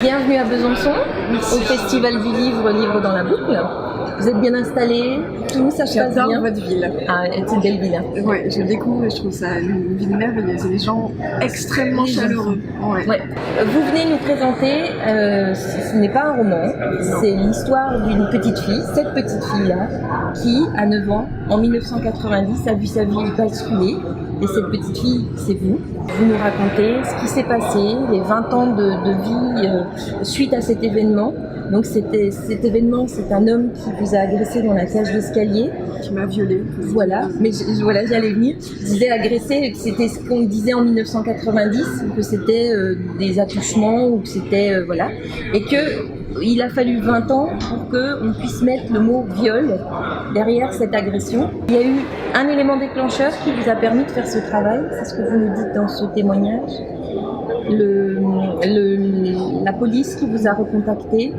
Bienvenue à Besançon, au Festival du Livre, Livre dans la boucle. Vous êtes bien installés, tout ça se passe bien. J'adore votre ville. Ah, c'est une belle ville. Hein. Ouais, je découvre et je trouve ça une ville merveilleuse et des gens extrêmement chaleureux. Ouais. Vous venez nous présenter, ce n'est pas un roman, c'est l'histoire d'une petite fille, cette petite fille-là, qui, à 9 ans, en 1990, a vu sa vie basculer. Et cette petite fille, c'est vous. Vous nous racontez ce qui s'est passé, les 20 ans de vie suite à cet événement. Donc cet événement, c'est un homme qui vous a agressé dans la cage d'escalier. Qui m'a violée. Voilà, mais voilà, j'allais venir. Je disais agressé, c'était ce qu'on disait en 1990, que c'était des attouchements ou que c'était voilà, et que il a fallu 20 ans pour qu'on puisse mettre le mot viol derrière cette agression. Il y a eu un élément déclencheur qui vous a permis de faire ce travail, c'est ce que vous nous dites dans ce témoignage. La police qui vous a recontacté.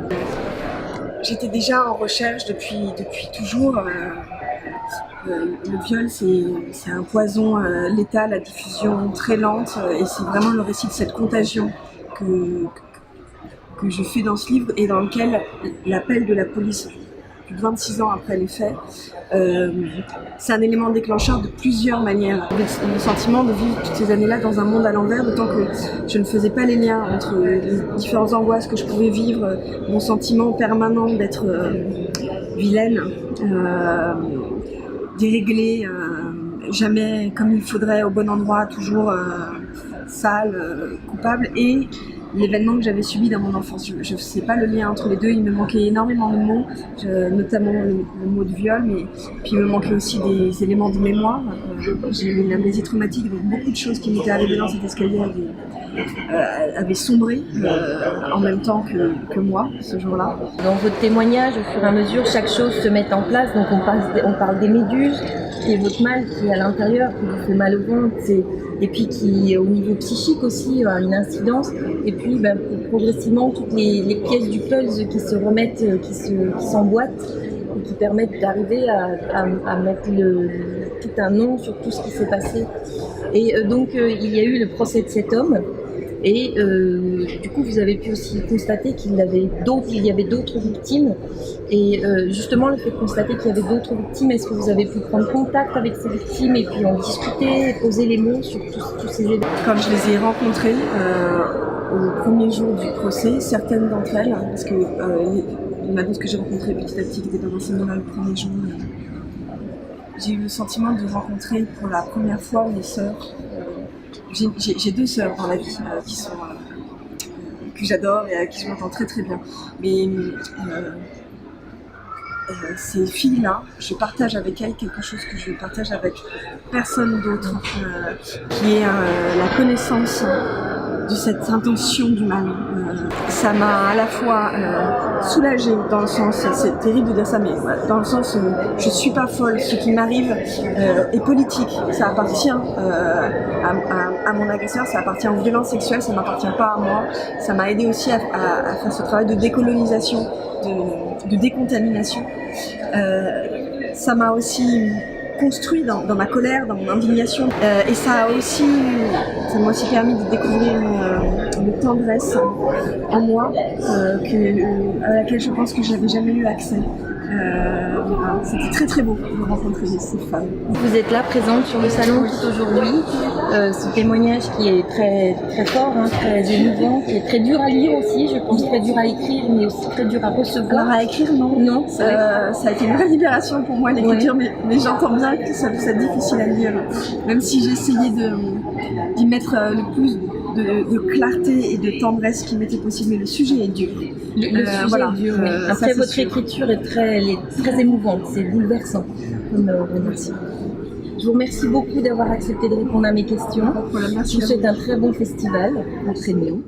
J'étais déjà en recherche depuis toujours. Le viol, c'est un poison létal à diffusion très lente et c'est vraiment le récit de cette contagion que je fais dans ce livre et dans lequel l'appel de la police, plus de 26 ans après les faits, c'est un élément déclencheur de plusieurs manières. Le sentiment de vivre toutes ces années-là dans un monde à l'envers, d'autant que je ne faisais pas les liens entre les différentes angoisses que je pouvais vivre, mon sentiment permanent d'être vilaine, déréglée, jamais comme il faudrait au bon endroit, toujours sale, coupable, et l'événement que j'avais subi dans mon enfance. Je ne sais pas le lien entre les deux, il me manquait énormément de mots, notamment le mot de viol, mais puis il me manquait aussi des éléments de mémoire. J'ai eu une amnésie traumatique, donc beaucoup de choses qui m'étaient arrivées dans cet escalier avaient sombré en même temps que moi, ce jour-là. Dans votre témoignage, au fur et à mesure, chaque chose se met en place, donc on parle des méduses, qui est votre mal, qui est à l'intérieur, qui vous fait mal au ventre, et puis qui, au niveau psychique aussi, a une incidence. Et puis, progressivement, toutes les pièces du puzzle qui se remettent, qui s'emboîtent, et qui permettent d'arriver à mettre tout un nom sur tout ce qui s'est passé. Et donc, il y a eu le procès de cet homme. Et du coup, vous avez pu aussi constater qu'il y avait d'autres victimes. Et justement, le fait de constater qu'il y avait d'autres victimes, est-ce que vous avez pu prendre contact avec ces victimes et puis en discuter, poser les mots sur tous ces événements? Quand je les ai rencontrées au premier jour du procès, certaines d'entre elles, parce que il y en a d'autres que j'ai rencontrées petit à petit qui étaient dans l'enseignement le premier jour, j'ai eu le sentiment de rencontrer pour la première fois mes sœurs. J'ai 2 sœurs dans la vie qui sont que j'adore et avec qui je m'entends très très bien. Mais ces filles-là, je partage avec elles quelque chose que je partage avec personne d'autre, qui est la connaissance de cette intention du mal. Ça m'a à la fois soulagée dans le sens, c'est terrible de dire ça, mais dans le sens je suis pas folle, ce qui m'arrive est politique, ça appartient à mon agresseur, ça appartient aux violences sexuelles, ça m'appartient pas à moi. Ça m'a aidé aussi à faire ce travail de décolonisation, de décontamination. Ça m'a aussi construit dans ma colère, dans mon indignation, et ça m'a aussi permis de découvrir une tendresse en moi à laquelle je pense que je n'avais jamais eu accès. C'était très très beau de rencontrer ces femmes. Vous êtes là, présente sur le salon tout aujourd'hui. Ce témoignage qui est très, très fort, hein, très émouvant, qui est très dur à lire aussi, je pense très dur à écrire, mais aussi très dur à recevoir. Alors à écrire, non. Ça a été une vraie libération pour moi l'écriture, ouais. mais j'entends bien que ça puisse être difficile à lire. Même si j'ai essayé d'y mettre le plus de clarté et de tendresse qui m'était possible, mais le sujet est dur. Le sujet est dur, oui. Après, votre écriture est très émouvante, c'est bouleversant. Merci. Je vous remercie beaucoup d'avoir accepté de répondre à mes questions. Voilà, merci. Je vous souhaite un très bon festival, entraînez-vous.